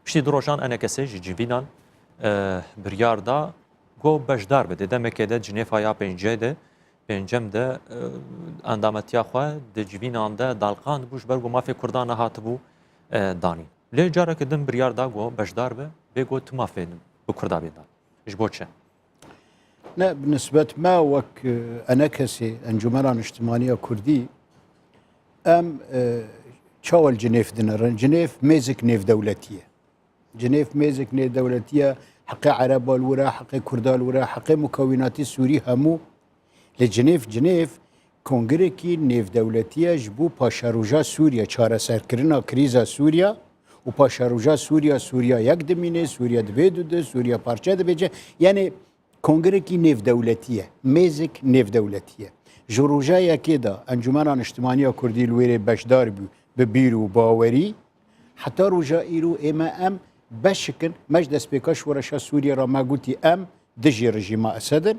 پشتی دروژان انا کسی جیبینان بریار دا گو بشدار بده دمکه ده جنیفا یا پنجه ده پنجم ده اندامتیا خواه ده جیبینان ده دالقان بوش برگو مافی کردان هات بو دانی لی جاره که دم بریار دا گو بشدار به بگو تو مافی بو کردا بیدان اش بو چه؟ لا بالنسبة ما وك أنا كسي أنجمران اجتماعية كردي أم تشاول جنيف دنرن جنيف ميزك نيف دولتية جنيف ميزك نيف دولتية حقي عرب الورا حقي كرد الورا حقي مكونات سوري همو لجنيف كونغريكي نيف دولتية جبو باشاروجا سوريا چارە سەرکردنا كريزا سوريا و پاشاروجا سوريا يك دمينه سوريا دبيدو سوريا پارچه دبيجه يعني كونغريكي نيف دولتية ميزك نيف دولتية جروجايا كده انجمنان اجتماعية كردي الويري بشدار ببيرو باوري حتى رجا إيرو إما أم بشكن مجلس بكاش ورشا سوريا رما قلتي أم دجي رجيم أسد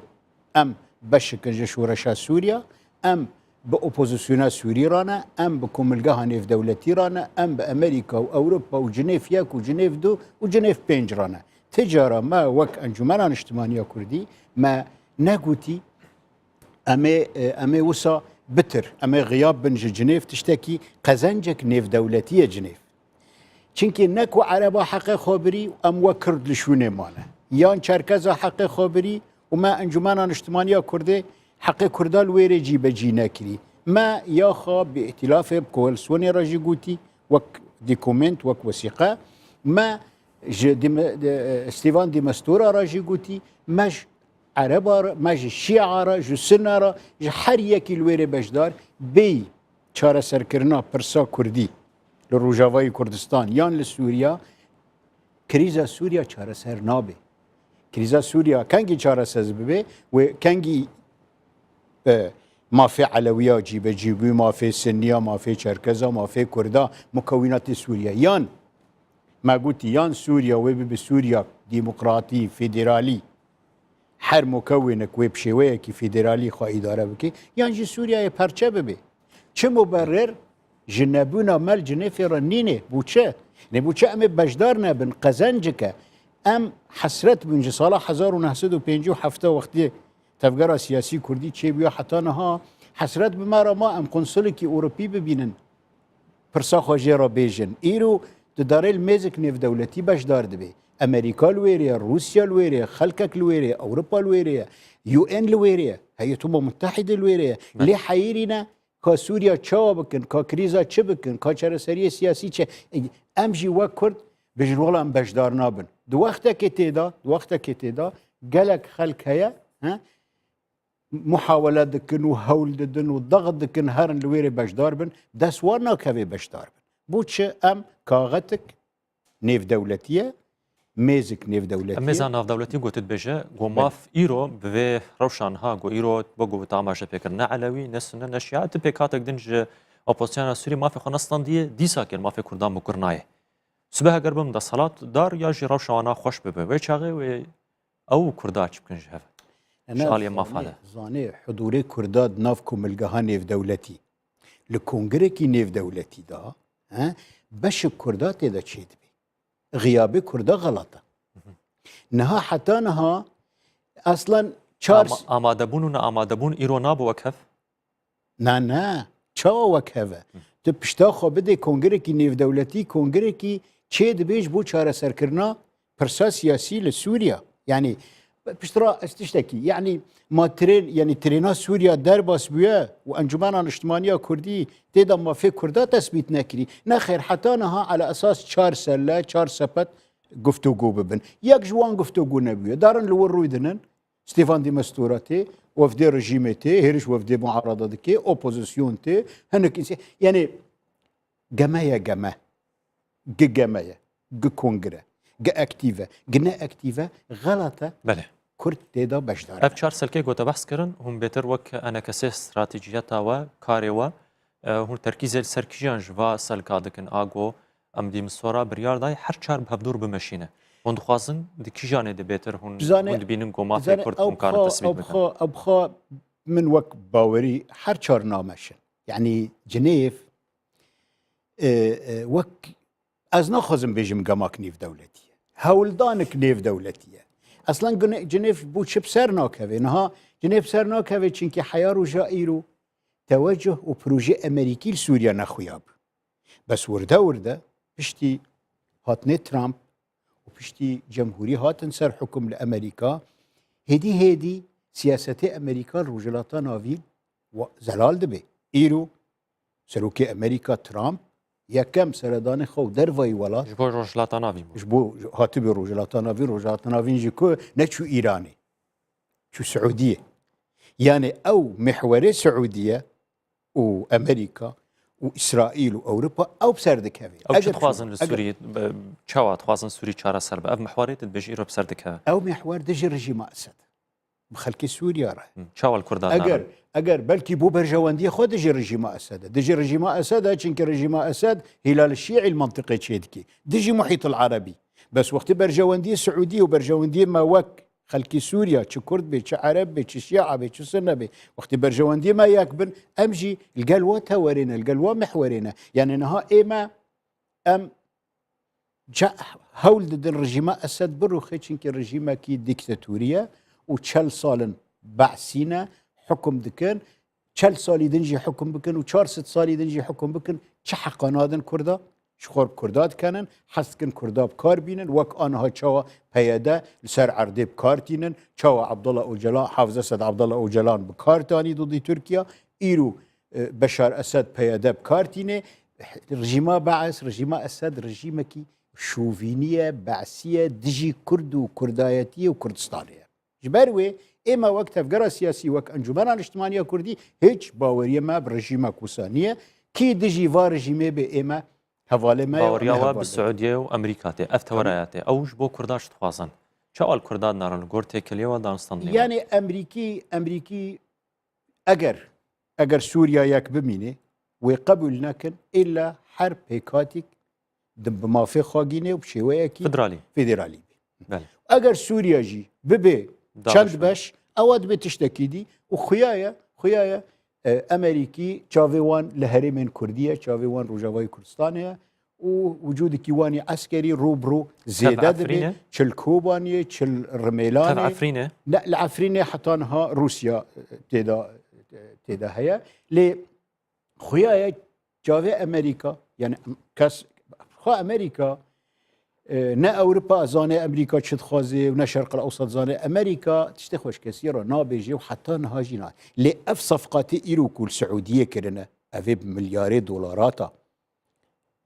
أم بشكن جيش ورشا سوريا أم بأوبوزيسيونا سوري رانا أم بكملقاها نيف دولتي رانا أم بأمريكا وأوروبا وجنيف ياك وجنيف دو وجنيف بينج رانا تجارة ما وك أنجمنان اجتماعية كردي ما نقوتي أمي وصا بتر أمي غياب بن جنيف تشتكي قزنجك نيف دولتية جنيف چونكي نكو عربا حق خبري أم وكرد لشونه ماله يان چركزا حق خبري وما أنجمنان اجتماعية كردي حق كردال ويري جي بجي ناكري ما ياخا بائتلاف بكوالسوني راجي قوتي وك ديكومنت وك وثيقة ما ستيفان دي مستورة راجي قوتي مش عربا مج الشيعة را جو سنة را جو هر يكي الويري بجدار بي چارە سەرکردنا پرسا كردي لروجاوای كردستان يان لسوريا كريزا سوريا چارە سەر نابي كريزا سوريا كانجي چارە سەر ببي و كانجي ما في علوية جيبي ما في سنية ما في چركزا ما في كردا مكونات سوريا يان ما قلت يان سوريا وبي سوريا ديمقراطي فيدرالي هر مكونك ويب شويه كي فيدرالي خا اداره بكي يعني سوريا پرچه ببي چه مبرر جنبونا مال جنيفر نينه بوچه نبوچه ام بجدار نبن قزنجك ام حسرت بن صلاح 1957 وقتی تفکر سیاسی کردی چه بیا حتی نها حسرت بمارا ما ام قنصلکی اوروپی ببینن پرسا خواجه را بیجن ایرو داره الميزك نيف دولتي بجدار دبي امريكا الويريا روسيا الويريا خلكك الويريا اوروبا الويريا يو ان الويريا هي الامم المتحده الويريا ليه حيرنا كسوريا تشاو بكن ككريزا تشبكن كشرسريه سياسي امجي وكرد بجن والله ام بجدار نابن دو وقتك تيدا قالك خلك هيا ها محاولات دكن وهول ددن والضغط دكن هرن الويري بجدار بن داس ورنا كافي بجدار بن بوتش ام كاغتك نيف دولتيه ميزك نيف دولتيه ميزان ناف دولتي قلت بيجا قوماف ايرو بفي روشان ها قو ايرو بقو تاماجه فكرنا علوي نسنا نشيا تبيكاتك دنج اوبوزيسيون سوري ما في خنستان دي ساكن ما في كردان مكرناي سبها قربم دا صلاه دار يا جي روشانا خوش ببي ويچاغي و او كرداچ بكن جهه شالي ما فاده زاني حضوري كرداد نافكم الجها نيف دولتي الكونغريكي نيف دولتي دا ها باش كردات دا تشيد غيابي كردا غلطه نها حتى نها اصلا تشارلز امادبون ايرونا بوكف نا تشاو وكفه تبشتا خو بده كونغريكي نيف دولتي كونغريكي تشيد بيج بو چارە سەرکردنا پرسا سياسي لسوريا يعني بشترا استشتكي يعني ما ترين يعني ترينا سوريا درباس بيا وانجمنان اجتماعيه كردي تيدا ما في كردا تثبيت نكري نخير حتى نها على اساس 4 سله 4 سبت گفتگو ببن يك جوان گفتگو نبيه دارن لورو يدنن ستيفان دي مستوراتي وفدي رجيمتي هيرش وفدي معارضتي اوبوزيسيون تي هنك يعني جمايه كونغرا اكتيفا جنا اكتيفا غلطه بله كرد تيدا بشدار اف 4 سلكي قوت بحث كرن هم بيتر وك انا كسي استراتيجيتا و كاريوا هو تركيز السركيجان جوا سلكادكن اغو ام دي مسورا بريار داي هر 4 بهدور بمشينه هند خوازن دكيجان دي بيتر هند بينن قوما في كرد ممكن تثبيت ابخا من وك باوري هر 4 نامش يعني جنيف وك از نخوازم بيجم قماك نيف دولتية هولدانك نيف دولتية اصلا جنيف بو چه بسر ناكوه نها جنيف سر ناكوه چنكي حيار و جائرو توجه و بروجه امريكي لسوريا نخوياب بس ورده بشتي هاتني ترامب و بشتي جمهوري هاتن سر حكم لأمريكا هدي سياسة أمريكا الرجلاتا نافيل و زلال دبي إيرو سروكي أمريكا ترامب يكم سردان خو دروي ولا جبو روجلاتا نافي جبو هاتبي روجلاتا نافين جيكو نشو إيراني شو سعودية يعني أو محوري سعودية وأمريكا وإسرائيل وأوروبا أو بسردك هذه او چه تخوازن لسوري چاوا تخوازن سوري چارة سر به اف محوري تدبيج ايرو بسردك ها أو محور دجي رجيم أسد بخلكي سوريا راه چاوا الكردان اگر بلكي بو برجواندي خود دجي رجيم أسد دجي رجيم أسد چنك رجيم أسد هلال الشيعي المنطقي تشيدكي دجي محيط العربي بس وقت برجواندي سعودي وبرجواندي ما وك خلكي سوريا چه كرد بي چه عرب بي چه شيعة بي چه سنة بي وقت برجواندي ما يكبن امجي القلوة تورينا القلوة محورينا يعني نها ايما ام جاء هول ضد الرجيم أسد بروخي چنك الرجيم كي ديكتاتورية و 40 سال بعسينا حكم دكن 40 سال دنجي حكم بكن و 4 سال دنجي حكم بكن چه حقانادن كردا شخور كرداد كانن حسكن كردا بكار بينن وك آنها چاوا پياده لسر عرده بكار تينن چاوا عبدالله اوجلان حافظ اسد عبدالله اوجلان بكار تاني ضد تركيا ايرو بشار اسد پياده بكار تينه رجيما بعث رجيما اسد رجيمكي شوفينية بعثية دجي كرد و كردايتية و كردستانية جبروي اما وقت فقرة سياسي وك انجمن الاجتماعية كردي هيج باورية ما برجيما كوسانية كي دجي فا رجيمي بي اما هفالي ما باوريا بالسعودية وامريكا افتوراياتي اوش بو كرداش تخوازن چاوا الكردان نارن غور تيكليه و دانستان يعني امريكي اگر سوريا يك بمينه وقبل نكن الا حرب هيكاتيك بما في خاگینه و بشويه کی فدرالي بله اگر سوريا جي ببي چند باش اواد بتشتكي دي وخيايا امريكي چاويوان لهرمين كرديه چاويوان روجاواي كردستانيه ووجود كيواني عسكري روبرو زياده دبي چل كوبانيه چل رميلانيه عفرينه لا العفرينه حتى انها روسيا تدا هي ل خيايا چاوي امريكا يعني كاس خو امريكا نا اوروبا زانه امريكا چت خوازه و نا شرق الاوسط زانه امريكا تشتي خوش كثير نابجي وحتى نهاجينا لاف صفقات ايروكو السعوديه كرنا افي بملياري دولارات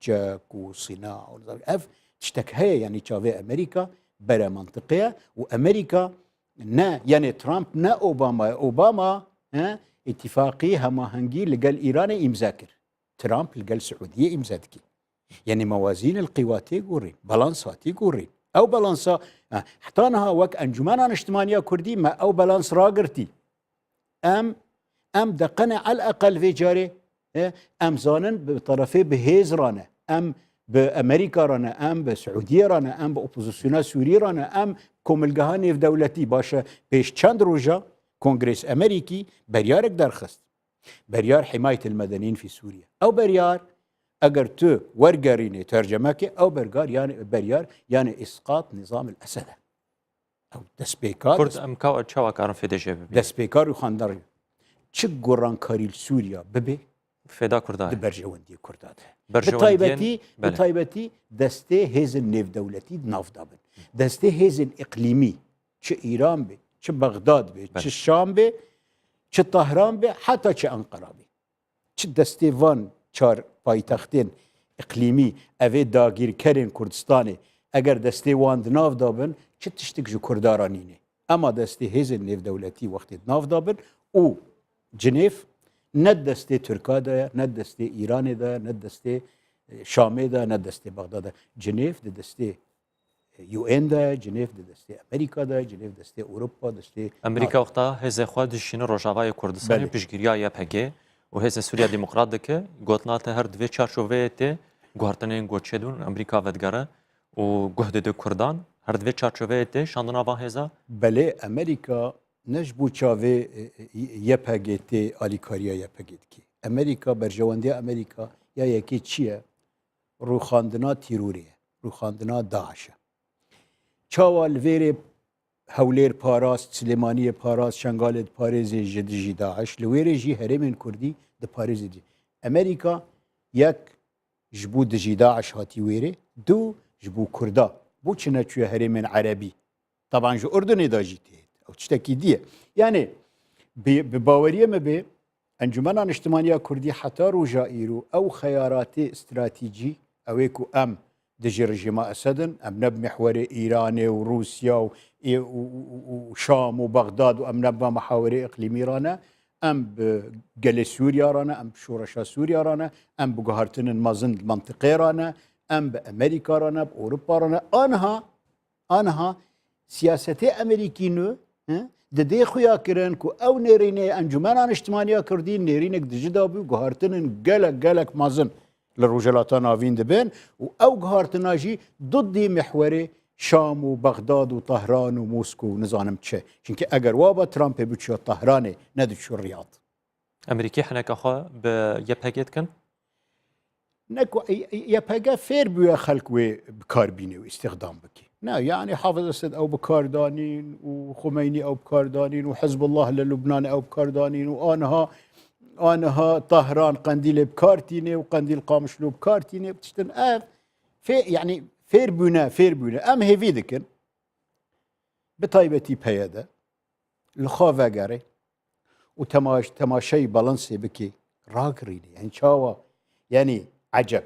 جاك وصناعه اف تشتك هي يعني تشافي امريكا برا منطقيه وامريكا نا يعني ترامب نا اوباما اتفاقيه هماهنجي لقال ايران امزاكر ترامب لقال السعوديه امزاكر يعني موازين القوات يقولين بالانسات يقولين او بالانسا حطانها وك انجمان اجتماعيه كردي ما او بالانس راقرتي ام دقنا على الاقل في جاري ام زانن بطرفي بهيز رانا ام بامريكا رانا ام بسعوديه رانا ام باوبوزيسيون سوري رانا ام كوملغهاني في دولتي باشا بيش چند روجا كونغرس امريكي بريارك درخست بريار حمايه المدنيين في سوريا او بريار اگر تو ورگرینه ترجمه که او بريار يعني اسقاط نظام الاسد او دسبيكار كرد امكاو تشاوا كارن في دجي دسبيكار وخاندر چه گورانکاری سوريا ببي فدا كردان برجواندي كرداد بتايبتي بتايبتي دسته هزن نيف دولتي ناف دابن دسته هزن اقليمي چه ايران بي چه بغداد بي چه شام بي چه طهران بي حتى چه انقره بي چه دسته وان چار پایتختین اقلیمی اوه داگیر کرین کردستانی اگر دسته واند ناف دابن چه تشتک جو کردارانینه اما دسته هزن نیف دولتی وقتی ناف دابن او جنیف ند دسته ترکا ده ند دسته ایران ده ند دسته شام ده ند دسته بغداد ده جنیف ده دسته یو ان ده جنیف ده دسته امریکا ده جنیف دسته اروپا دسته امریکا وقتا هزه خوا دشین روجاوای کردستان پیشگیریا یا پگه و هزه سوریا دموکرات دکه گوتنات هر دوی چارچوبه ته گوهرتنین گوچدون امریکا ودگاره و گهده ده کردان هر دوی چارچوبه ته شاندنا با هزا بله امریکا نجبو چاوه یپگه ته آلیکاریا یپگه کی امریکا برجواندی امریکا یا یکی چیه روخاندنا تیروریه روخاندنا داعشه چاوا الویری هولیر پاراست سلیمانی پاراست شنگالت پارێزی جدیجی داعش لویری جی هرمین کردی ده پارێزی دی امریکا یک جبو دجی داعش هاتی ویری دو جبو کردا بو چنه چوی هرمین عربی طبعا جو اردنی دا جی تید او تشتکی دیه یعنی بباوریه مبه انجمنان اجتماعیه کردی حتی روجا ایرو او خیارات استراتیجی اویکو ام دجي رجيم أسدن أم نب محور إيران وروسيا وشام وبغداد وأم نب محاور إقليمي رانا أم بقل سوريا رانا أم بشورشا سوريا رانا أم بقهرتن المازن المنطقة رانا أم بأمريكا رانا بأوروبا رانا أنها سياسة أمريكينو ددي خويا كرن كو أو نيريني أنجمنان اجتماعية كردين نيرينك دجدابي وقهرتن قلق مازن للرجالات نافين دبن او قهارتناجي ضد محوري شام وبغداد وطهران وموسكو نظام تشي چونكي اگر وابا ترامب بيتشو طهران ندشو الرياض امريكي حنك اخو بيبهجت كن نكو يبهجا فير بيا خلق بكاربيني واستخدام بكي نا يعني حافظ اسد او بكاردانين وخميني او بكاردانين وحزب الله للبنان او بكاردانين وانها طهران قنديل بكارتيني وقنديل قامشلو بكارتيني بتشتن في يعني فير بونا ام هيفي ذكر بطيبتي بهيدا الخوفا قاري وتماشي بالانسي بكي راقريني يعني شاوا يعني عجب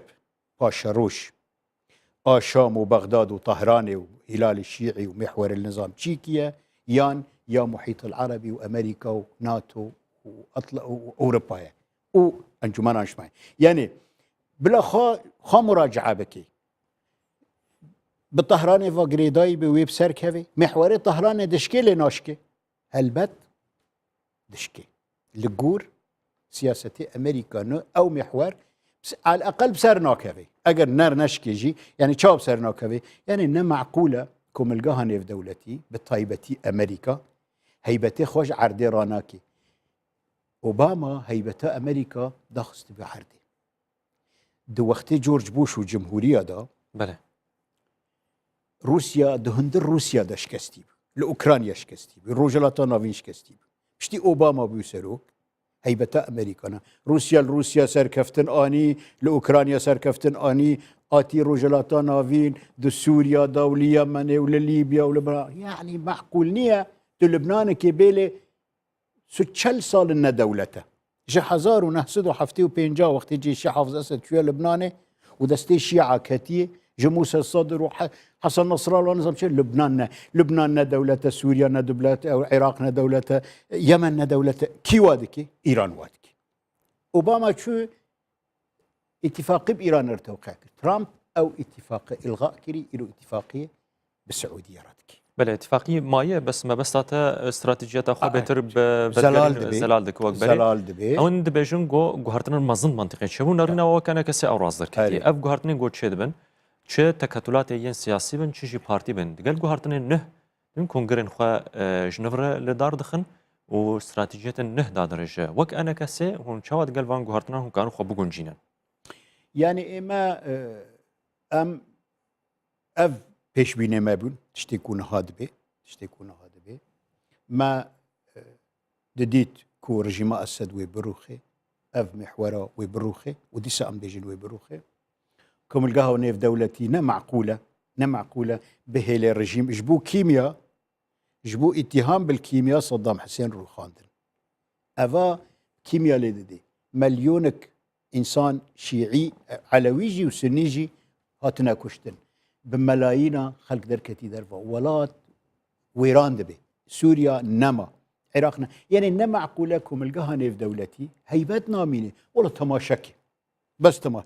باشروش شام وبغداد وطهران وهلال الشيعي ومحور النظام تشيكيا يا محيط العربي وامريكا وناتو واوروبا وانجمان اجتماعي يعني بلا خا مراجعه بكي بالطهران فاغريداي بويب سيركفي محوري طهران دشكي ناشكي هلبت دشكي لجور سياسه امريكا او محور على الاقل بسرناكفي اجر نار نشكي جي يعني تشاب سرناكفي يعني انه معقوله كم القاها في دولتي بطيبتي امريكا هيبتي خوش عردي راناكي اوباما هيبتا امريكا داخست بعردي دو وقت جورج بوش وجمهوريه دا بله روسيا دهندر روسيا دا شكستيب لاوكرانيا شكستيب الرجلات نافين شكستيب بشتي اوباما بيسروك هيبتا امريكا روسيا سركفتن اني لاوكرانيا سركفتن اني اتي رجلات نافين دو سوريا دا واليمن ولليبيا ولبنان يعني معقول نيه لبنان كبيله 60 سال إن دولته جه 1975 وقت يجي الشيخ حافظ أسد شوية لبناني ودستي الشيعة كتير جه موسى الصدر وحسن نصر الله نظام شيء لبنان دولته سوريا دولته العراق دولته يمن دولته كي وادكي إيران وادكي أوباما شو اتفاقي بإيران ارتوقع ترامب أو اتفاق إلغاء كري إلى اتفاقية بالسعودية راتكي بله اتفاقی مایه بس ما بس تا استراتیجیات خو بهتر زلال دک وقت بله اون دبیجن گو هرتن مزند منطقه چه بون نرنا و کنه کسی اوراز در کتی اف گو هرتن گو چه دبن چه تکتلات ین سیاسی بن چه جی پارتی بن دگل گو هرتن نه این کنگرن خو جنور لدار دخن و استراتیجیات نه دادرجه وک انا کسی هون چواد گل وان گو هرتن هم کانو خو بگون جینن يعني اما ام اف پیش بینه ما بون تشتكون هاد به ما دديت كو رجيم اسد وبروخي اف محورا وبروخي ودي سام ديجن وبروخي كم القهوه نيف دولتي معقوله بهيل الرجيم جبو كيمياء جبو اتهام بالكيمياء صدام حسين روخاندن افا كيمياء لدي مليونك انسان شيعي علويجي وسنيجي هاتنا كشتن بملايين خلق دركتي درفا ولات ويران دبي سوريا نما عراقنا يعني نما عقولكم القهاني في دولتي هيبتنا ميني ولا تماشكي بس تما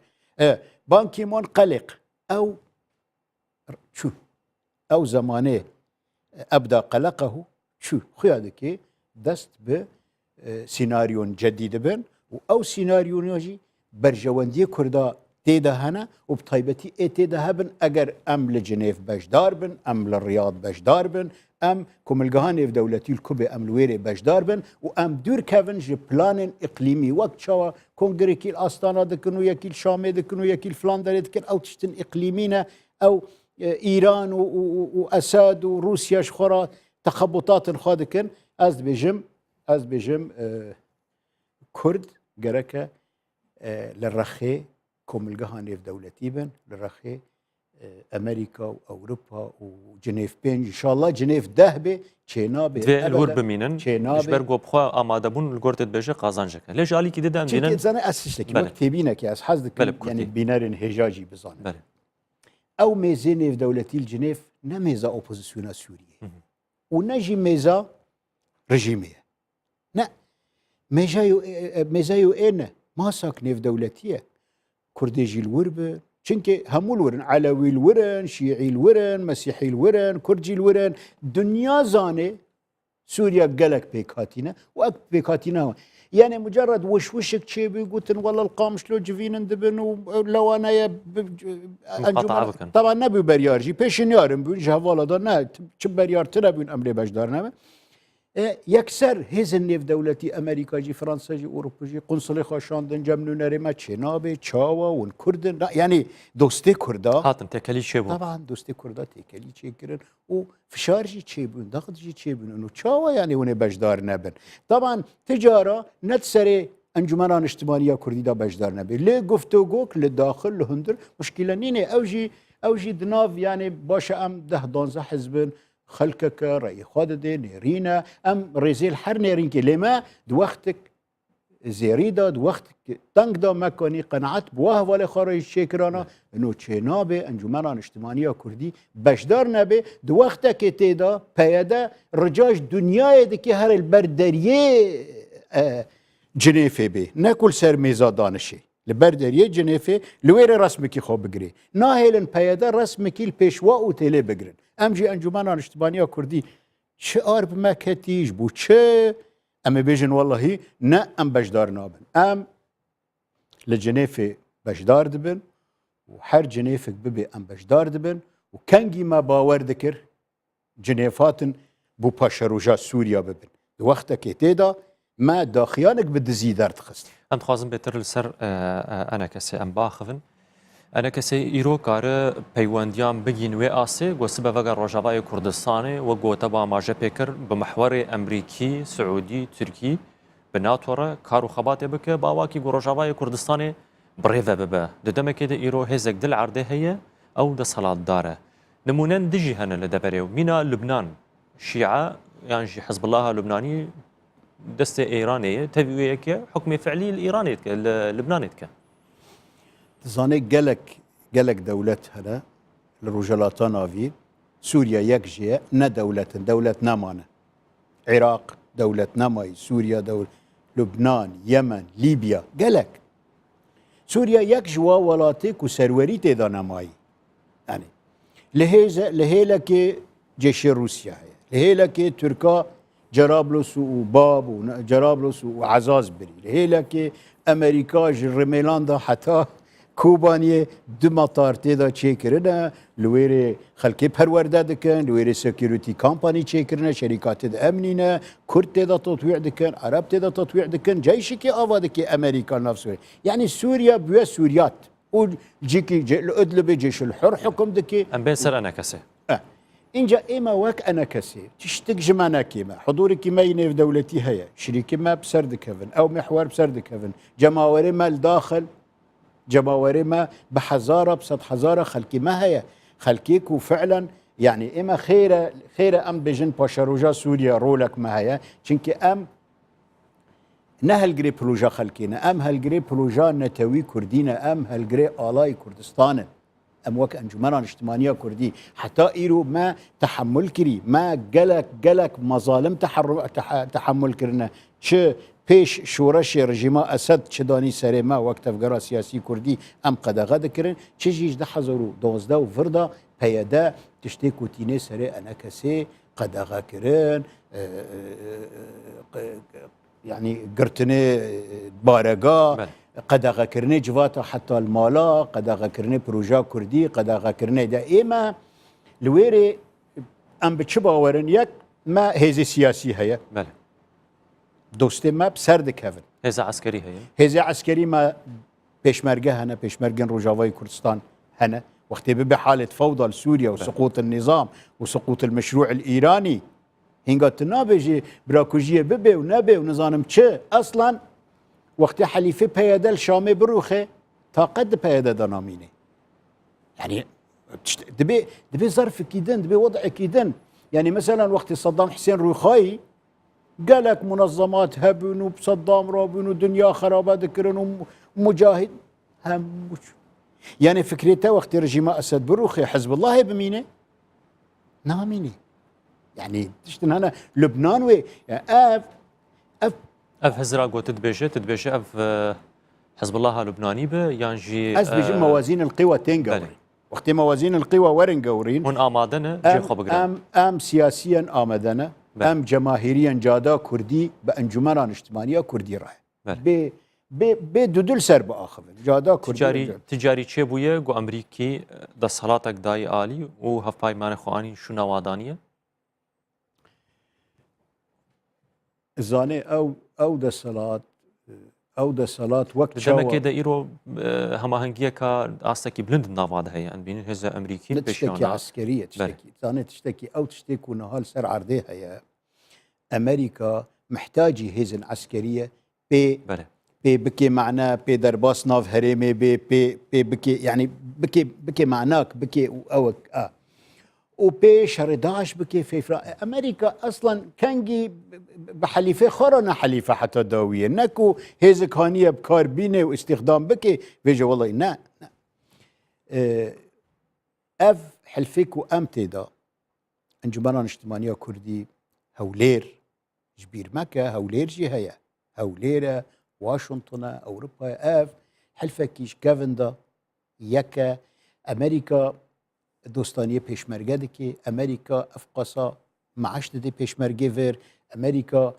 بان كيمون قلق او شو او زمانه ابدا قلقه شو خيادك دست بسيناريو جديد بن او سيناريو ناجي برجواندي كردا تيدا هنا وبطيبتي اي تيدا هبن اگر ام لجنيف بشدار بن ام للرياض بشدار بن ام كوملغاني في دولتي الكوبي ام الويري بشدار بن وام دور كافن جي بلان اقليمي وقت شوا كونغري كيل استانا دكنو يكيل شامي دكنو يكيل فلاندر دكن او تشتن اقليمينا او ايران واساد وروسيا شخرا تخبطات خادكن از بجم كرد جركه للرخي كوملغاني في دولتي بن للرخي امريكا واوروبا وجنيف بين ان شاء الله جنيف دهبه چنابه دوی الور بمینن جبر گوبخوا آماده بون الگورت بشه قازانجک ليش علی کی دیدن چون زنه اسشتکی وقت تبینه که از حظ يعني بینارن هجاجی بزانه بله او ميزانه في دولتي الجنيف نميزه اوبوزيسيون سوريه ونجي ميزه رجيميه لا ميزايو انا ما ساكنه في دولتيه كرديجي الوربه چونكي همو الورن علوي الورن شيعي الورن مسيحي الورن كردجي الورن دنيا زاني سوريا قلق بيكاتينا واك بيكاتينا يعني مجرد وشك شي بيقولن والله القامش لو جفين اندبن ولو انا طبعا نبي بريارجي بيشن يارم بيون جهوالا دا نه چه بريار تنبون امري بشدار نمه يكسر هزن نيف دولتي امريكا جي فرنسا جي اوروبا جي قنصلي خاشاندن جمنو نريما چنابه چاوا ون كردن يعني دوستي كردا هاتم تكلي شي بون طبعا دوستي كردا تكلي چي كرن و فشار جي چي بون ضغط جي چي بون انو چاوا يعني ون بشدار نبن طبعا تجاره نتسري انجمنان اجتماعيه كردي دا بشدار نبن لي گفتگوك لداخل لهندر مشكله نينه اوجي دناف يعني باشا ام 10 حزبن خلقك رأي خود دي نيرينا ام ريزيل حر نيرين كي لما دوختك زيريدا دوختك تنك دا مكاني قناعت بواه ولا خارج الشيكرانا انو چنابه انجمنان اجتماعية كردي بشدار نبه دوختك تيدا پيدا رجاج دنيا دكي هر البردريه جنيفه بي نكل سر ميزا دانشي البردريه جنيفه لوير رسمكي خو بگري ناهيلن پيدا رسمكي البيشوا او تيلي بگرن امجي انجمنان اجتماعية كردي شعار بمكتيج بو چه ام بيجن والله نا ام بشدار نابن ام لجنيفه بشدار دبن وحر جنيفك ببي ام بشدار دبن وكنجي ما باور ذكر جنيفاتن بو باشروجا سوريا ببن وقتك تيدا ما داخيانك بدزي دار تخست ام خوازم بيتر لسر انا كسي ام باخفن انا كسي ايرو كار بيوانديان بگين وي اسي گوسبه وگا روجاوای كردستان و گوتبا ماجه پیکر بمحور امريكي سعودي تركي بناتورا كارو خباته بك باواكي روجاوای كردستان بريفه ببه ددمك ده ايرو هزك دل عرده هي او ده صلاه داره نمونن دجي هنا لدبريو مينا لبنان شيعه يعني حزب الله اللبناني دسته ايرانيه تبويك حكم فعلي الايراني اللبناني تزاني قلق دولت هلا للرجلاتان افيد سوريا يكجي نا دولة نمانه عراق دولة نماي سوريا دولة لبنان يمن ليبيا قلق سوريا يكجوا ولاتك وسروري تيدا نماي يعني لهيلك جيش روسيا لهيلك تركا جرابلس وباب وجرابلس وعزاز بري لهيلك امريكا جرميلاندا حتى كوبانيه دو مطار تيدا تشيكرنا لويري خلقي پرورده دكن لويري سيكوريتي كامباني تشيكرنا شركات امنينا كرد تيدا تطويع دكن عرب تيدا تطويع دكن جيشكي افادكي امريكا نفسه يعني سوريا بيا سوريات وجيكي الادلبي جيش الحر حكم دكي ام بين سر انا كسي انجا ايما واك انا كسي تشتك جمانا كيما حضوري كيما في دولتي هيا شريكي ما بسرد كفن او محور بسرد كفن جماوري ما الداخل جماوري ما بحزارة بصد حزارة خلكي ما هي خلكيك وفعلا يعني إما خيرة أم بجن باشروجا سوريا رولك ما هي چنكي أم نهل جري بروجا خلكينا أم هالجري بروجا نتوي كردينا أم هالجري آلاي كردستان أم وك أنجمنان اجتماعية كردي حتى إيرو ما تحمل كري ما قلق مظالم تحمل كرنا شو پیش شورش رژیما اسد چدانی سر ما وقت افغان سیاسی کردی ام قدغه دکرن چجیج ده 2012 و وردا پیاده تشتی کوتینه سر انا کسی قدغه کرن يعني قرتنه بارقا قدغه كرني جواتا حتى المالا قدغه كرني بروجا كردي قدغه كرني دائما لويري ام بتشبا ورن يك ما هيزي سياسي هي بله دوستي ما بسردك هفن هذا عسكري هي هيزي عسكري ما بيشمرقه هنا بيشمرقن روجافاي كردستان هنا وقت بحالة فوضى لسوريا وسقوط النظام وسقوط المشروع الإيراني هنگات نابجي براكوجية ببي ونبي ونظام تشي أصلا وقت حليفة بيادة الشامي بروخي تاقد بيادة دناميني يعني دبي ظرف كيدن دبي وضع كيدن يعني مثلا وقت صدام حسين روخاي قالك منظمات هبن وبصدام رابن ودنيا خرابة ذكرن ومجاهد هم يعني فكرته وقت رجيم أسد بروخي حزب الله بمينه ناميني يعني تشتن هنا لبنان وي يعني اف هزرا قوت تدبيجه اف حزب الله اللبناني به يانجي بيجي موازين القوى تنقوري وقت موازين القوى ورنقورين هون آمادنه جي خو بقرن ام سياسيا آمدنه ام جماهيريا جادا كردي بانجمنان اجتماعيه كردي راي بدودل سر باخر جادا كردي تجاري چه بويه گو امریکی د صلاتک دای عالی او هفای مان خوانی شو نوادانیه زاني او د صلاه وقت شما كده ايرو هما هنگيه كا استكي بلند نواد هي ان بين هذا امريكي تشتكي عسكريه تشتكي زاني تشتكي او تشتكي نهال سر عرضيها يا امريكا محتاجه هزن عسكريه بله بكي معناه درباس ناف هريمي بكي يعني بكي معناك بكي او وبي شرداش بكي في امريكا اصلا كانجي بحليفه خرنا حليفه حتى داويه نكو هيزك هانيه بكاربينه واستخدام بكي بيجي والله نا اف حلفك وامتدا انجمنان اجتماعيه كردي هولير جبير مكه هولير جي هيا هوليره واشنطن اوروبا اف حلفكيش كافندا يكا امريكا دوستانیه پیشمرگه دکی امریکا افقاسا معاش دادی پیشمرگه ور امریکا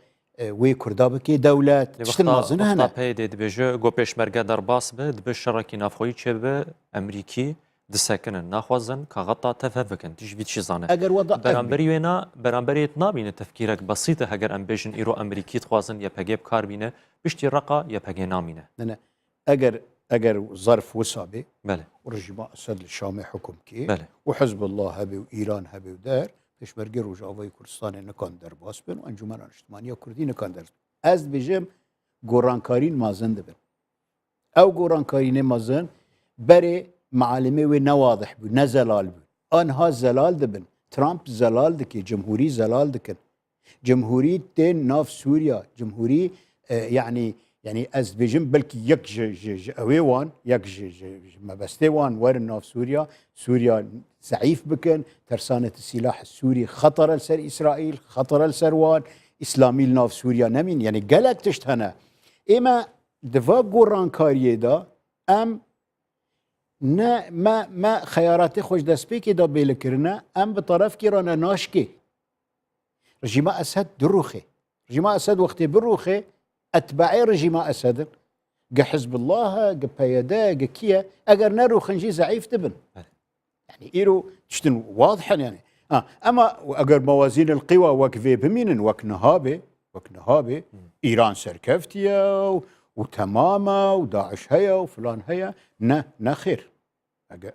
وی کردا بکی دولت تشتن مازنه هنه وقتا پیده دبیجه گو پیشمرگه در باس به دبیج شرکی نافخویی چه به امریکی دسکنن ناخوازن که غطا تفهفکن تیش بید شیزانه اگر وضع برانبری وینا برانبریت نابینه تفکیرک بسیطه اگر ام بیجن ایرو امریکی تخوازن یا پگیب کار بینه بشتی رقا یا پگی نامینه نه اگر ظرف وسابه بله ورجيم اسد الشامي حكم كي بله وحزب الله هبي وايران هبي ودار پیشمرگی روجاوای کردستان نکان در باس بن و انجمن اجتماعی کردی نکان در از بجم گورانکارین مازن دبن او گورانکارین مازن بری معالمه و نواضح بو نزلال بو آنها زلال دبن ترامپ زلال دکی جمهوری زلال دکن جمهوری تن ناف سوريا جمهوری يعني از بيجم بلكي يك اويوان يك ما بستيوان ورن ناف سوريا ضعيف بكن ترسانة السلاح السوري خطر لسر اسرائيل خطر لسروان اسلامي ناف سوريا نمين يعني قالك تشتهنا اما دفا قران كاريه دا ام نا ما خياراتي خوش دسبيكي دا بيلكرنا ام بطرف كيرانا ناشكي رجيم اسد دروخي رجيم اسد وقت بروخي اتباعي رجيم اسد حزب الله بيدا كيا اگر نرو خنجي ضعيف تبن يعني ايرو تشتن واضحا يعني اما اگر موازين القوى وكفي بمين وكنهابه ايران سركفتيا وتماما وداعش هيا وفلان هيا نا خير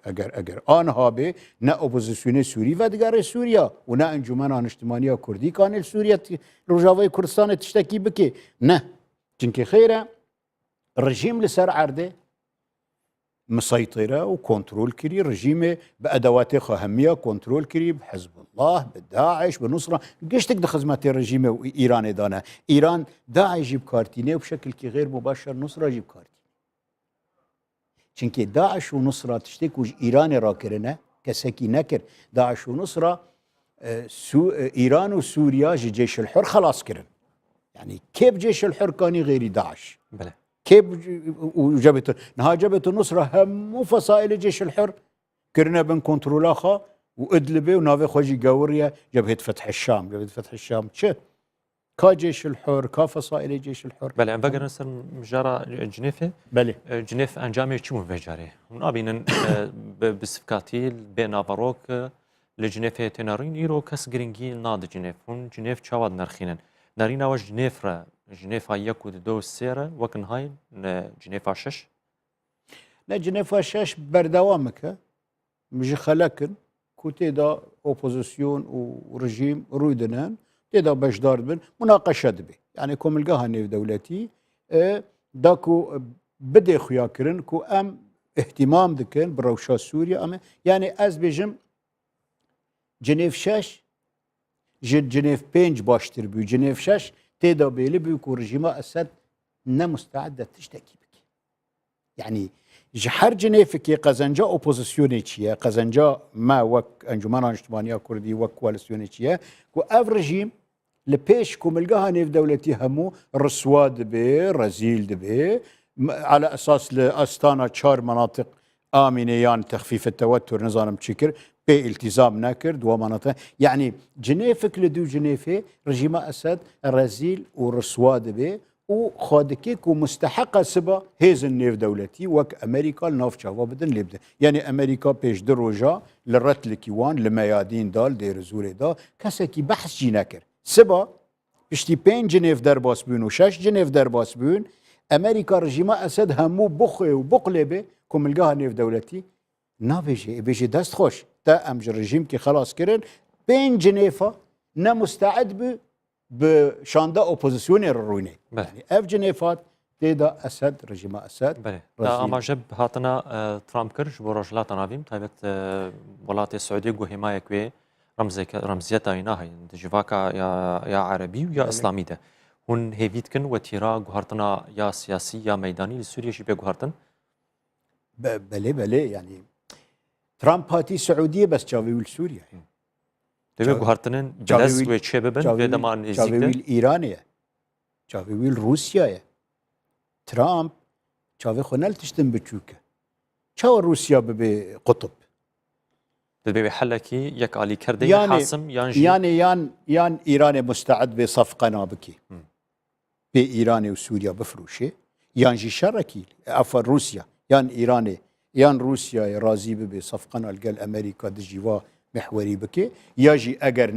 اگر آن هابه نا اپوزیسیون سوری و دیگر سوریا و نا انجمن اجتماعی کردی کانل سوریا روجاوای کردستان تشتکی بکی نه چونکه خیره رژیم لسر عرضه مسيطرة وكنترول كري رجيمه بأدوات خاهمية كنترول كري بحزب الله بداعش بنصرة قشتك دخزمات الرجيم وإيران دانا إيران داعش جيب كارتينه وبشكل كي غير مباشر نصرة جيب كارتينه چونكي داعش ونصرة تشتك وج إيران راكرنا كسكي نكر داعش ونصرة إيران وسوريا جيش الحر خلاص كرن يعني كيف جيش الحر كان غير داعش بله كيف وجبت جبت النصرة هم فصائل جيش الحر كرنا بن كنترولاخا وادلبه ونافي خوجي قوريا جبهة فتح الشام شو كجيش الحر كفصائل الجيش الحر. بله ام بقى نصر مجارة جنيفه بله جنيف انجامي چمو بجاره ونابين بسفكاتيل بين باروك لجنيفه تنارين يرو كس جرينجي ناد جنيف هون جنيف چاواد نرخينن نارينا واش جنيف را جنيف يكو دو سيره وكن هاي جنيف 6 لا جنيف 6 بردوامك مش خلكن كوتي دا اوبوزيسيون ورجيم رويدنان تدا باش دار بن مناقشه دبي يعني كوم القاها نيف دولتي داكو بدي خياكرن كو ام اهتمام دكن بروشا سوريا ام يعني از بيجم جنيف 6 جنيف 5 باشتر بي جنيف 6 تدا بيلي بيكو رجيما اسد نمستعده تشتكي بك يعني جحر جنيفكي قزنجا اوبوزيسيوني تشيا قزنجا ما وك انجمان اجتماعيه كردي وك كواليسيوني تشيا كو اف رجيم لبيش كوم القاها نيف دولتي همو رسواد بي رزيل دبي على اساس لاستانا تشار مناطق امنه يعني تخفيف التوتر نظام تشكر بالتزام ناكر دو مناطق يعني جنيفك لدو جنيفه رجيما اسد رزيل ورسواد بي وخادكيك ومستحقة سبا هيز النيف دولتي وك أمريكا الناف شافا بدن لبدا يعني أمريكا بيش دروجا للرت الكيوان لميادين دال دير زوري دا كساكي بحث جي نكر سبا بشتي بين جنيف درباس بون وشاش جنيف درباس بون أمريكا رجيما أسد همو بخي وبقلبه كم القاها نيف دولتي نا بيجي دست خوش تا أمج الرجيم كي خلاص كرن بين جنيفا نا مستعد بي بشاندا اوبوزيسيون الرويني يعني اف جنيفات تيدا اسد رجيم اسد بله دا اما جب هاتنا ترامب كرش بروجلات نافيم تايبت ولات السعوديه جو حمايه كوي رمزيتا هنا هي جواكا يا عربي ويا اسلامي ده هون هيفيتكن وتيرا جوهرتنا يا سياسي يا ميداني لسوريا شي بجوهرتن بله يعني ترامب هاتي سعوديه بس جاوي سوريا دبي جوهرتنن بلس ويتشي ببن بيدمان جاوي ايرانيه جاوي روسيا ترامب جاوي خنال تشتم بتشوكه شاو روسيا ببي قطب دبي حلكي يك علي كردي يعني حاسم يعني ايران مستعد بصفقه نابكي بايران وسوريا بفروشه يعني شركي عفوا روسيا يعني ايراني يعني روسيا راضي بصفقه القى امريكا دجيوا محوري بكي يجي اگر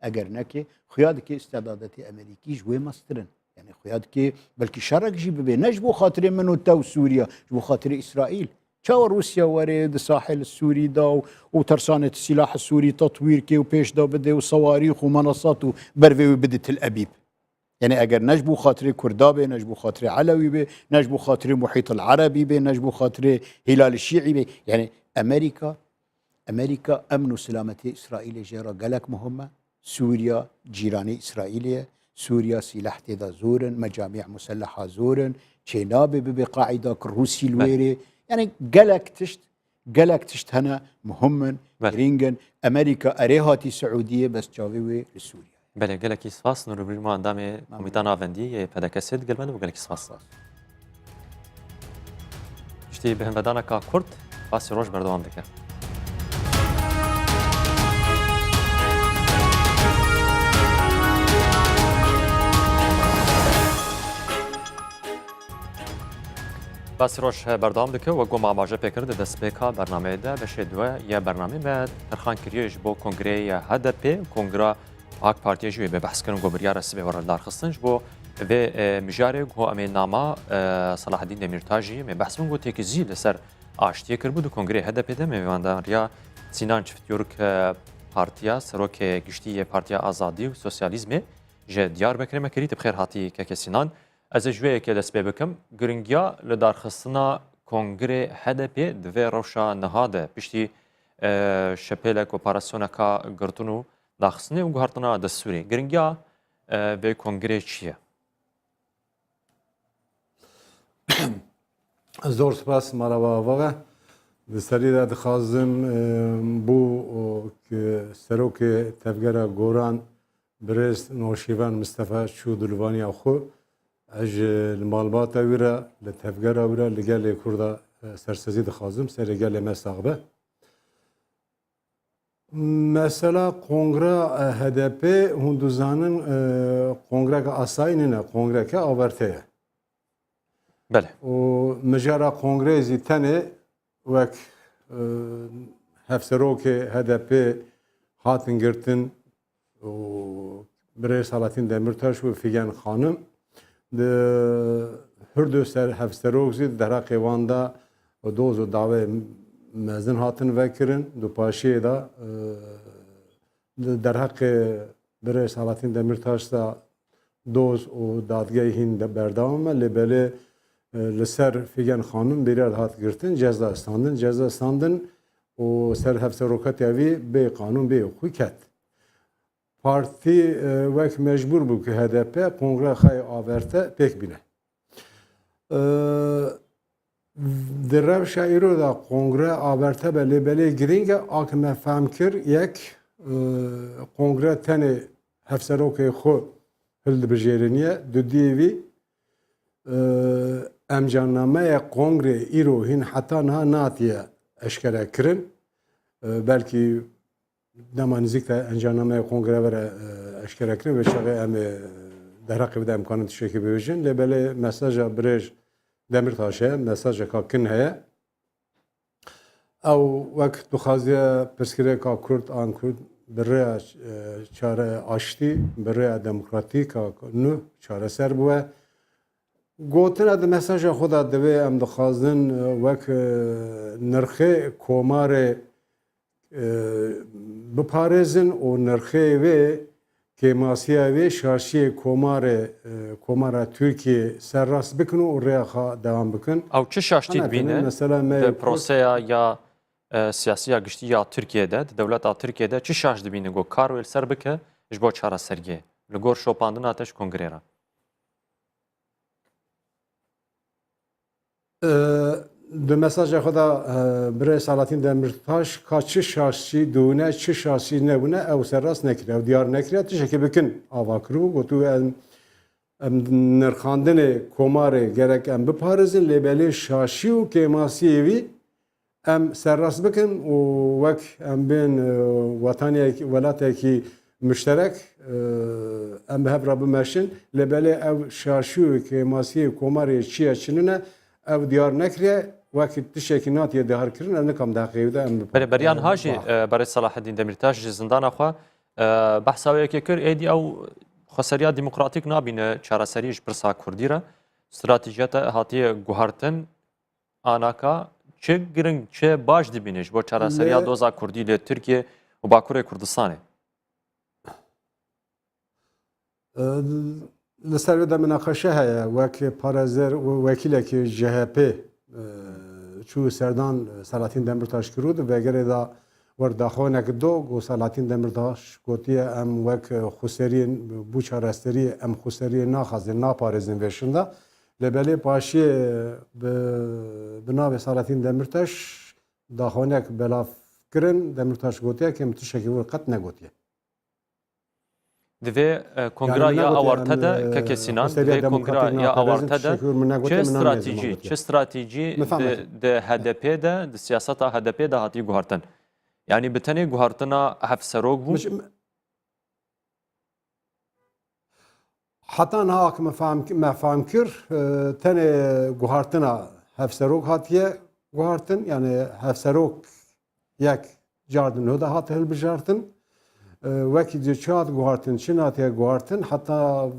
نكي خيادك استعدادات امريكي جوي مسترن يعني خيادك بلكي شرك جيب بي نجبو خاطر منو تو سوريا جبو خاطر اسرائيل شاو روسيا ورد الساحل السوري دا وترسانه السلاح السوري تطوير كي وبيش دا بده وصواريخ ومنصات وبرفي بدت الابيب يعني اگر نجبو خاطر كردابي نجبو خاطر علوي بي نجبو خاطر محيط العربي بي نجبو خاطر هلال الشيعي بي يعني امريكا امن وسلامه اسرائيل جرى قالك مهمه سوريا جيراني اسرائيليه سوريا سلاح تيدا زورن مجاميع مسلحه زورن تشينابي بقاعده روسي الويري يعني قالك تشت هنا مهمن رينجن امريكا اريهاتي سعوديه بس جاوي لسوريا بله قالك يسفاس نور ما عندما كوميتان افندي فداكسد قال له قالك يسفاس اشتي بهم بدانا كورد باس روج بردوام دكه باس روش بردام دکه و گم آماده پیکرد دست بیکا برنامه ده بشه دوه یا برنامه به ترخان کریش با کنگره HDP کنگره آک پارتی جوی به بحث کردن گوبریار سبی ورد دار خستنش با و مجاره گو امیل نامه صلاح الدین دمیرتاجی می بحث من گو تکزی لسر آشتی کرد بود کنگره HDP ده می وانداریا سینان چفتیورک پارتیا سروک گشتی پارتیا آزادی و سوسیالیسم جه دیار بکریم کریت بخیر هاتی که سینان از جوی که دست بکم گرینگیا لدار خستنا کنگره HDP دوی روشا نهاده پشتی شپلک اپراسیون کا گرتونو داخسنه و گهارتنا دستوری گرینگیا به کنگره چیه؟ زور سپاس مرحبا واقع دستری را دخوازم بو که سروک تفگر گوران برست نوشیوان مصطفی شودلوانی خو اج المعلومات ویرا لتفگر ویرا لگل کردا سرسزی دخوازم سر لگل مساقبه Mesela kongre HDP Hunduzan'ın kongre asayinine kongre averte. بله O mecara kongrezi tane vek hevseroke HDP hatin girtin o Bire Salatin Demirtaş ve Figen Hanım de hürdü ser hevserok zid dera kevanda dozu dave mezin hatin vekirin du paşiye da derhak Bire Salatin Demirtaş da doz o dadgehin de berdavama lebele لسر فیگن خانم بیرد هات گرتن جزا استاندن و سر هفسروکت یاوی به قانون به خوی کت پارتی وک مجبور بود که HDP کنگره خای آورته پک بینه در رو شایرو دا کنگره آورته بله بله گرینگ آکه من فهم کر یک کنگره تنه هفسروک خو هلد بجیرنیه دو دیوی امجاننامه کنگره ایرو هین حتی نه ناتیه اشکره کرن belki demanizlik de encanname kongre vere اشکره کرن و شغه ام درق بده امکانات شکی بیوجن لبله مساجا برج دمرتاشه مساجا کا کن هه او وقت دخازیه پرسکره کا کرد آن کرد بره چاره آشتی بره دموکراتیک نو چاره سر بوه گوتن د مساج خدا دوی ام دخوازن وک نرخه کومار بپارزن و نرخه و کماسیا و شاشی کومار ترکیه سرراست بکن و ریاخا دوام بکن او چه شاشتید بینه مثلا د پروسیا یا سیاسی یا گشتی یا Türkiye'de devlet Türkiye'de çi şaş dibine go kar ve ser bike ji bo çara sergiye li gor şopandin ateş kongrera د مساج خدا برای سالاتین دمرتاش کاچی شاشی دونه چی شاشی نبونه او سرراس نکره او دیار نکره تشکی بکن آوا کرو گوتو ام نرخاندن کوماره گرک ام بپارزن لبلی شاشی و کماسیوی ام سرراس بکن و وک ام بین وطنی ولاتکی مشترک ام به هفرا بمشن لبلی او شاشی و کماسی کوماره چیه چنونه او دیار نکریه وقتی تشکینات یه دهار کردن ام نکام دقیقه ده ام بریان هاجی برای صلاح الدین دمیرتاش زندان خو بحثاوی که کر ایدی او خسریا دموکراتیک نابینه چارەسەریش پرسا کوردی را استراتیجیت هاتی گوهرتن آناکا چه گرنگ چه باش دبینش با چارەسەریا دوزا کوردی لی ترکیه و باکوری کردستانه لسر ده مناقشه هیا وک پارازر وکیل که CHP چو سردان سلاطین دمرتاش کرد و اگر دا ورد خونه کدو گو سلاطین دمرتاش گوتی ام وک خسری بو چارستری ام خسری ناخذ ناپارزن وشنده لبلی پاشی بنابه سلاطین دمرتاش دا خونه بلاف کرن دمرتاش گوتی که متشکی وقت نگوتی دوی کنگره یا آورته ده که کسینان دوی کنگره یا آورته ده چه استراتیجی ده HDP ده ده سیاست HDP ده هاتی گوهرتن یعنی بتنی گوهرتنا هفسروک بود حتی نه که مفهم کر تنه گوهرتنا هفسروک هاتیه گوهرتن یعنی هفسروک یک جاردن هده هاته هل بجارتن وکی جچات گوهرتن چناتیه گوهرتن حتی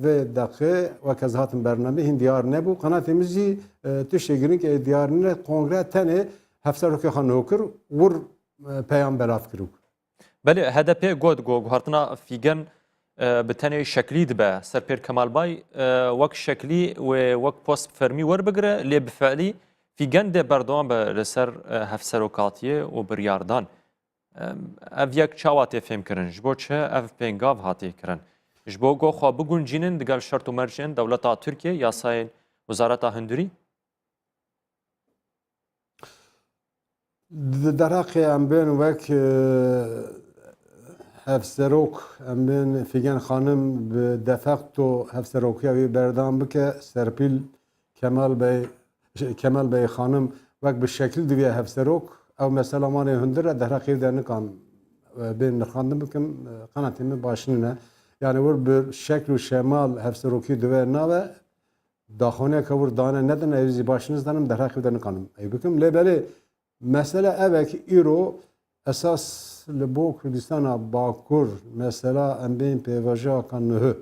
و دقیقه وک از هاتن برنامه هین دیار نبو قنات میزی تشگرین که دیار نه کنگره تنه هفسروک خانو کر ور پیام بلاف کرو بله HDP گوهرتنا فیگن بتنی شکلی دبه سرپیر کمال بای وک شکلی و وک پست فرمی ور بگره لی بفعلی فیگن ده بردوام به لسر هفسروکاتیه و بریاردان اف یک چاواتی فهم کرن جبو چه اف پنگاو هاتی کرن جبو گو خوا بگونجینن دگل شرط و مرجن دولتا ترکیه یاسای وزارت هندوری دراقی ام بین وک هفسروک ام بین فیگن خانم به دفاقتو هفسروکی وی بردام بکه سرپیل کمال بی خانم وک به شکل دوی هفسروک او مثلا مانه هندره دراقی در نکام ben nixandim bikim qanatımı başına yani vur bir şekl ve şemal hevseroki döve nave daxone kavur dane neden evzi başınızdanım der hakikaten kanım. Bikim lebeli mesele evet iro esas lebo Kürdistan'a Bakur mesela embin pevaja kanı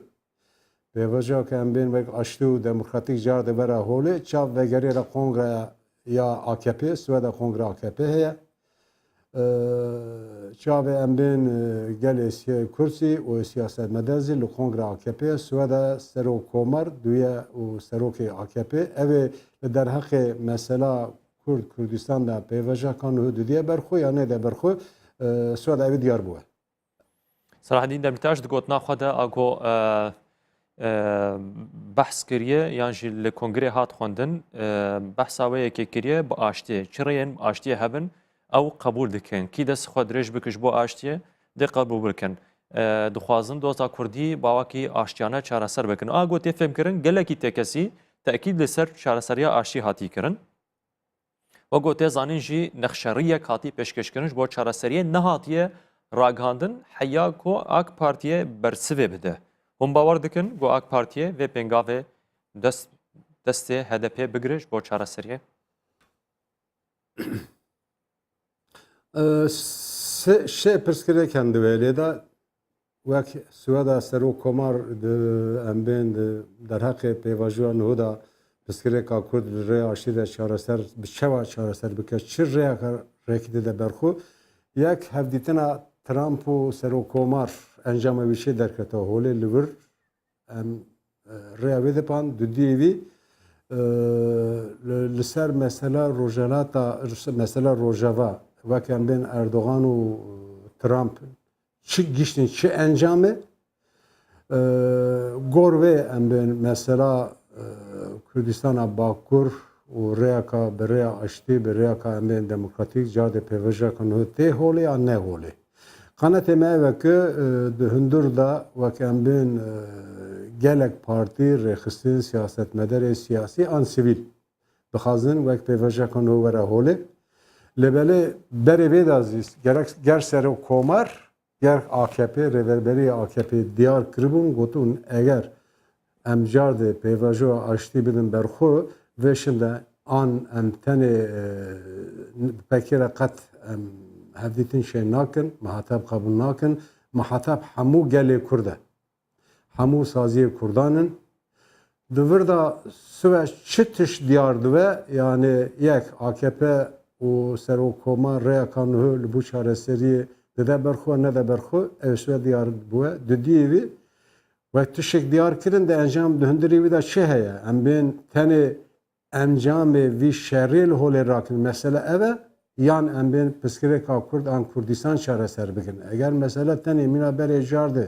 pevaja kan embin ve açtı demokratik jarde vera hole çav ve geri kongre ya AKP Sueda kongre AKP heye çave embin gelesiye kursi o siyaset medezi li kongre AKP Sueda sero komar duya o seroki AKP ev der hakkı mesela Kürdistan'da pevaja kanı diye berxu ya ne de berxu Sueda evi diyar bu. Selahattin Demirtaş digot naxwede ago behs kiriye yan jî li kongrê hat xwendin behsa wê yekê kiriye bi aştiyê çireyên aştiyê hebin ew qebûl dikin kî dest xwe dirêj bike ji bo aştiyê dê qebûl bikin dixwazin doza Kurdî bawakî aştiyane çareser bikin a got tê fêm kirin gelekî têkesî tekîd li ser çareseriya aştî hatî kirin ve got tê zanîn jî nexşeriyek hatî pêşkêşkirin ji bo çareseriyê nehatiye ragihandin heya ku AK Partiye bersivê bide. Hûn bawer dikin ku AK Partiye vê pêngavê destê HDP bigire ji bo çareseriyê? Şey pirskirêken divê da wek Sueda Serok Komar embên derheqê pêvajoya nû da pirsgirêka Kurd li rê aşî de çareser bi çawa çareser bike çi rêyeka rêkî de berxu yek hevdîtina Trump û Serok Komar encama wî şey derkete holê li vir em rêya wê dipan du dîyê wî li ser mesela rojelata mesela Rojava wek embên Erdogan û Trump çi giştin çi encamê gor vê embên mesela Kurdistana Bakur û rêyeka bi rêya aştî bi rêyeka embên demokratîk cadê pêvajoya kanû tê holê ya ne holê qanetê me ev e ki di hundir da wek embên gelek partî rêxistin siyasetmedarê siyasî an sivîl dixwazin wek pêvajoya kanû were holê lêbelê berê vê da zîst ger Serok Komar ger AKP rêveberiyê AKP diyar kiribûn gotin eger em cardê pêvajoya aştî bidin berxwe vê şinde an em tenê pekêre qet em hevdîtin şey nakin mihateb qebûl nakin mihateb hemû gelê Kurd e hemû saziyê Kurdanin di vir da sive çi tiş diyar dibe yani yek AKP û Serok Komar rêyeka nû li bû çareseriyê dide berxwe ne de berxwe ev sive diyar bûye du dîyê wî wek tişek diyar kirin de encam di hundirê wî de çi heye em bên tenê encamê vî şerê li holê rakin mesele ev e yan em bên pirsgirêka Kurd an Kurdistan çareser bikin eger mesele tenê mîna berê jardê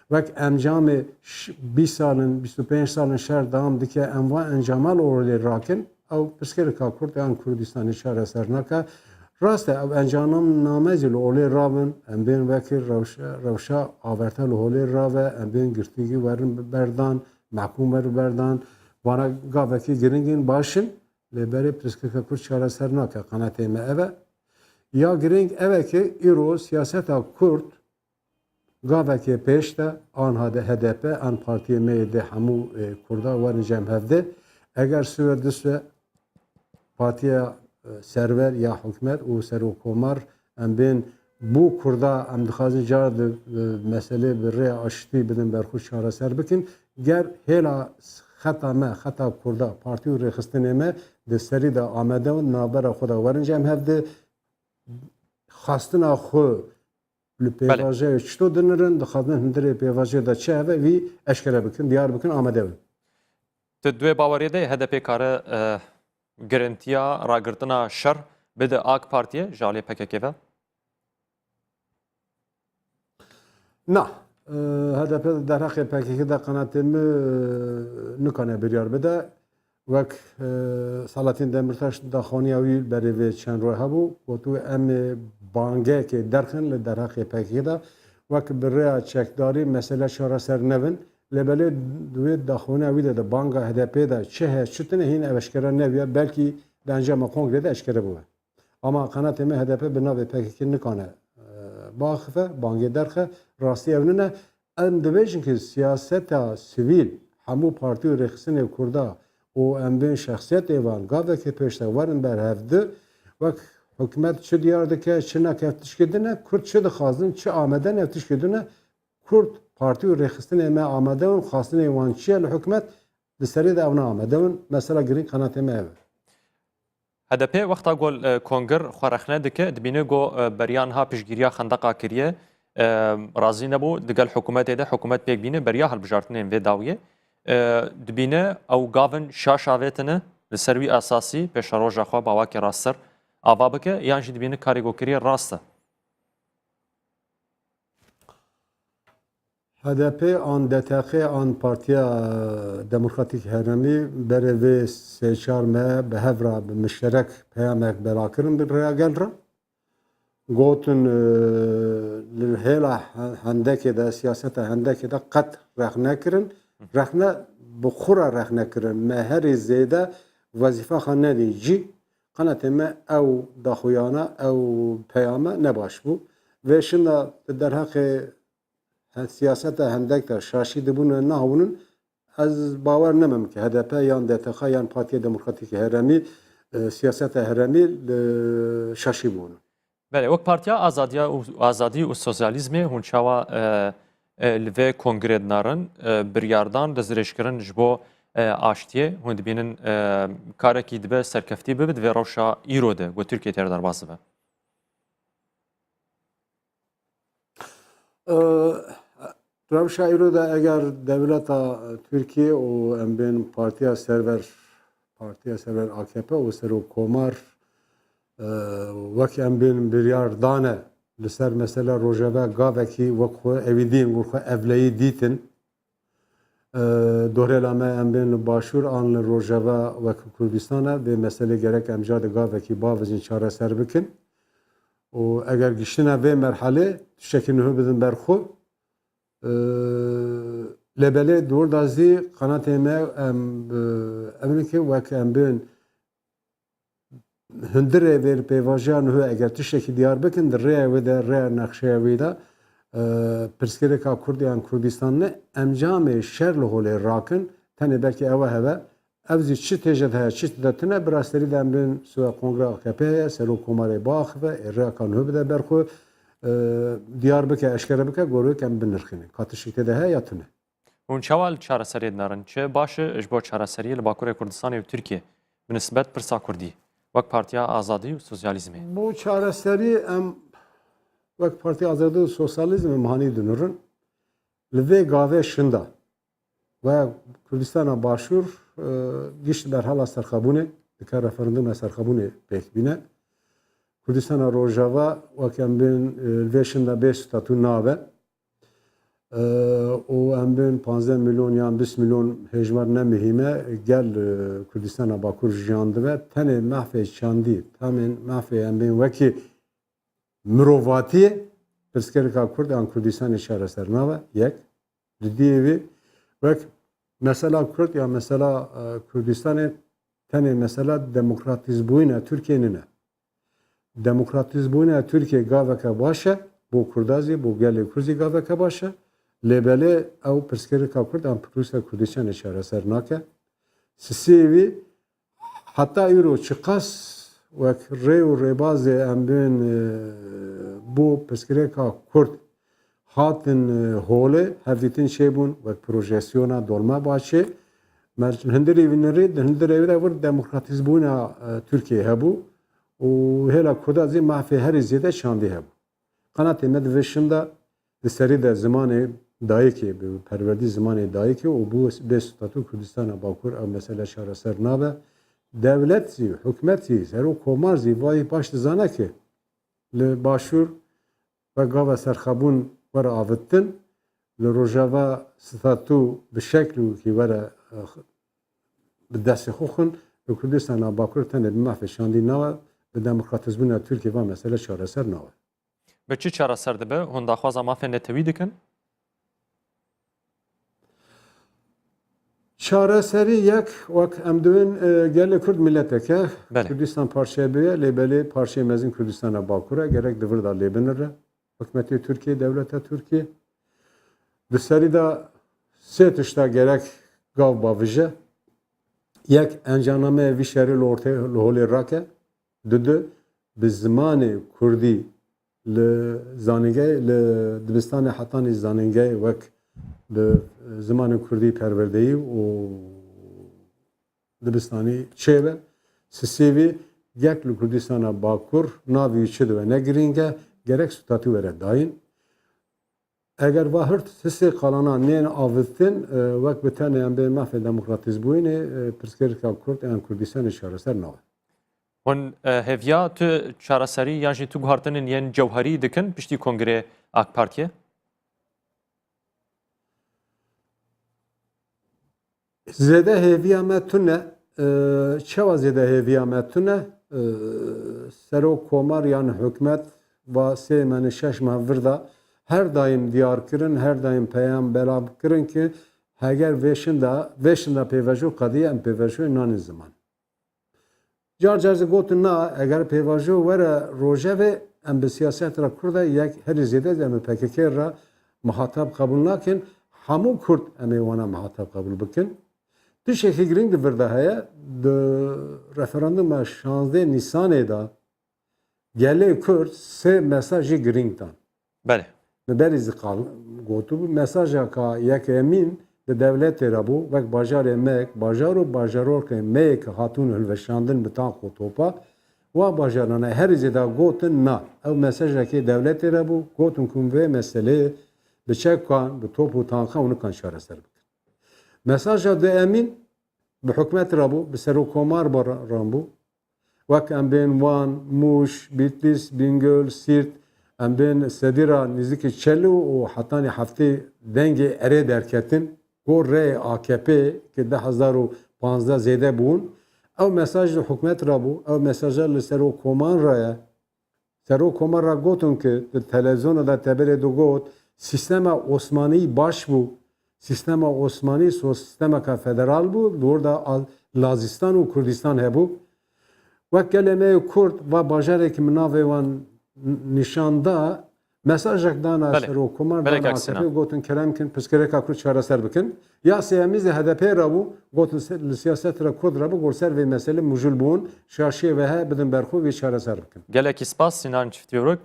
wek encamê 20 salin 25 salin şer dawam dike em van encama li holê rakin ew pirsgirêka Kurd an Kurdistanê çareser nake rast e ew encam namezî li holê rabin em bên wekî rewşa averta li holê rave em bên girtîgî werin berdan mehkûm werin berdan vana gavekî giringên başin lêberê pirsgirêka Kurd çareser nake qanetê me ev e ya giring ev e ki îro siyaseta Kurd gavekê pêş de an HDP an partiyê me de hemû Kurda werin cemhevde eger siwe dişe partiya server ya hikûmet û Serok Komar em bên bû Kurda em dixwazin car di meselê bi rêya aştî bidin berxwe çareser bikin ger hêla xeta me xeta Kurda partî û rêxistinê me di serî de amade in navbera xwe de werin cemhevde xastina xwe li pêvajeyê çito dinirin dixwazin hundirê pêvajê de çi heve wî eşkere bikin diyar bikin amade bin. Tu duê baweriyê de HDP kare girintiya ragirtina şer bide AK Partiye ji aliyê PKK ve? Na HDP derheqê PKK de qanetê me nikane biryar bide wek Selahattin Demirtaş daxwaniya wî berê vê çend roy hebû gotu em bangekê derxin li derheqê PKK de wek bi rêya çekdarî mesele çareser nebin lêbelê wê daxwaniya wî de banga HDP de çi heye çi tune hîn ev eşkere nebiye belkî di encama kongrê de eşkere bûye ama qanetê me HDP bi navê PKK nikane باخفه بانگی درخه راستی اوننه ام دبیجن که سیاست سیویل همو پارتی و رخصن کردا و ام بین شخصیت ایوان گاوه که پیشته ورن بر هفته وک حکومت چه دیار دکه چه نکفتش کدنه کرد چه دخوازن چه آمدن افتش کدنه کرد پارتی و رخصن ایمه آمده و خواستن ایوان چیه لحکومت لسری ده اونا آمده و مثلا گرین قنات ایمه اوه HDP وقتا گل کنگر خورخنه دکه دبینه گو بریان ها پیشگیریا خندقا کریه رازی نبو دگل حکومت ده حکومت پیک بینه بریا هلبجارتنه این ویداویه دبینه او گاون شاشاویتنه لسروی اساسی پیش روژا خواه باواکی راستر آوا بکه یعنی دبینه کاریگو کریه راسته HDP an DTK an Partiya Demokratik Heremî berê vê sêçar me bi hev re bi müşterek peyamek belakirin bi rêya gel re. Gotin li hêla hendekê de siyaseta hendekê de qet rex nekirin. Rexne bi xwe re rex nekirin. Me herî zêde wezîfa xwe nedî cî qenetê me ew daxuyana ew peyame ne baş bû. Vê şinda di derheqê siyaseta hendek de şaşî dibûn nahûnin ez bawer nemim ki HDP yan DTK yan Partiya Demokratîk Heremî siyaseta heremî şaşî bûn. بله وک پارتیا آزادی و سوسیالیزمی هون چاوا لوی کنگره دنارن بریاردان دزرشکرن جبو آشتیه هون دبینن کارکی دبه سرکفتی ببد و روشا ایرو ده و ترکیه تر در باسه به Rewşa îro de eger devleta Tirkiye û em bên Partiya Server AKP û Serokkomar wek em bên biryar dane li ser mesela rojeva gavekî wek xwe evî dîn û xwe evleyî dîtin dorêla me em bên li başûr an li rojeva wek Kurdistana vê meselê gerek em ja di gavekî bavizin çareser bikin û eger giştina vê merhelê tiştekî nû bidin ber xwe lebelê dor da zî qenatê me em ki wek em bên hundirê vê pêvajiya nû eger tiştekî diyar bikin di rêya wê de rêya nexşeya wê de pirsgirêka Kurdiyan Kurdistanê encamê şer li holê rakin tenê belkî ew heve ev zî çi têje heye çi de tune bi rastî de em bên Suya Kongre AKP heye Serokkomarê biaxive rêyeka nû bide ber xwe diyar bike eşkere bike gorûk em binirxîne ka tiştê de heye ya tune. هون چاوا چارەسەرێ دنارن چه باشه ji bo çarەseriye li Bakurê Kurdistanê û Tirkiye bi nisbet pirsa Kurdî wek Partiya Azadî û Sosyalîzmê. Bu çareserî em wek Partiya Azadî û Sosyalîzmê mihanî dinirin li vê gavê şinda ve Kurdistana Başûr gişt berhala serxebûnê dike referanduma serxebûnê pêkbîne. Kurdistana Rojava wek em bên vê şinda bê statû nabe û em bên 15 milyon yan 20 milyon hejmar nemihîme gel Kurdistana Bakur jiyan dibe tenê mehfê çandî temên mehfê em bên wekî mirovatiyê pirsgirêka Kurd an Kurdistanê çareser nabe yek li dîyê wê wek mesela Kurd ya mesela Kurdistanê tenê mesela demokratîzbûyîna Tirkiyeyê ne demokratîzbûyîna Tirkiye gaveke baş e bo Kurdazî bo gelê Kurzî gaveke baş e lêbelê ew pirsgirêka Kurd an Rûsya Kurdistanê çareser nake sisê wî heta îro çi qas wek rê û rêbazê em bên bo pirsgirêka Kurd hatin holê hevdîtin çêbûn wek projeksiyona Dolmabahçê hindirê vînirê di hindirê wê de wir demokratîzbûyîna Tirkiye hebû û hêla Kurda zî mehfê herî zêde çandî hebû. Qenatê me di vê şinda di serî de zimanê dayîkê bi perwerdî zimanê dayîkê û bu bê statû Kurdistana Bakur ew mesele çareser nabe. Devlet zî hikûmet zî Serokkomar zî vayî baş dizane ki li Başûr ve gava serxebûn were avittin li Rojava statû bi şeklû kî were bi destê xwe xwin li Kurdistana Bakur tenê bi mehfê şandî nawe bi demokratîzbûna Tirkiye ve mesele çareser nawe. Bi çi çareser dibe hûn daxwaza mafên netewî dikin? Çareserî yek wek em divin gelê Kurd milleteke Belê. Kurdistan parçeye bêye lêbelê parçeyê mezin Kurdistana Bakur e gerek di vir da lêbinir e hükümeti Türkiye, devlete Türkiye. Dışarı da sê tişta gerek gav bavije. Yek encaname vî şerê li ortaya li holê rake. Dudu bi zimanê Kurdî li zanîngehê li dibistanê hetanî zanîngehê wek bi zimanê Kurdî perwerdeyî û dibistanî çêve. Sisêvî yek li Kurdistana Bakur navê çi dibe ne girîng e gerek statû were dayîn. Eger vahirt sisê qalanan nên avîtin wek bi tenê em bê mafê demokratîzbûyînê pirsgirêka Kurd yan Kurdistanê çareser nabe. Hûn hêviya tu çareserî yan jî tu guhartinên yên cewherî dikin piştî Kongrê AK Partiye? Zêde hêviya me tune çawa zêde hêviya me tune serok komar yan hikûmet va sê menî şeş mev vir da her daim diyar kirin, her daim peyam belav kirin ki heger vêşinda pêvajo qediye em pêvajoyê nanî ziman. Car car gotin na eger pêvajo were rojevê em bi siyasetera Kurda yek herî zêde em bi PKK ra muhatap qebûl nakin hemû Kurd em ê wana muhatap qebûl bikin. Tişekî giring di vir de heye di referanduma 16 Nîsanê da gelê Kurd sê mesajî giring dan. Belê. Li berî ziqal gotû mesaja ka yek emîn di devletê re bû wek bajarê me bajar û bajarokê me ki hatûn hilweşandin bi tan xwe topa wa bajarana herî zêde gotin na ew mesajekê devletê re bû gotin ku vê meseleyê bi çekan bi top û tanxa û nikan çareser bikin. Mesaja di emîn bi hikûmet re bû bi serokkomar ran bû wek em bên Wan, Mûş, Bitlis, Bingöl, Siirt em bên sedîra nêzîkî çelû û hetanî heftê dengê erê derketin gor rê AKP ki 2015 zêde bûn ew mesaj li hikûmet re bû ew mesaja li serokkoman re ye serokkomar ra gotin ki di televizyona da teberê de got sîstema Osmanî baş bû sîstema Osmanî sistemeka federal bû orada Lazistan û Kurdistan hebû wek gelê me Kurd va bajarekî min navê wan nîşan da mesajek dana serokkomar dana AKP gotin kerem kin pirsgirêka Kurd çareser bikin ya sêyemîzê HDP re bû gotin li siyasetera Kurd re bû gor ser vê meselê mujil bûn şaşiyê ve he bidin berxwe vê çareser bikin. Gelekî spas Sinan Çiftîyoruk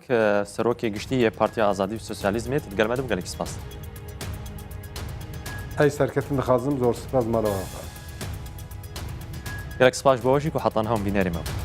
serokê giştî yê Partiya Azadî û Sosyalîzmê gelmedim gelekî spas. Hey serketin dixwazim zor spas mala. Gelek spas ji bo ku hetan hewm bînerê me.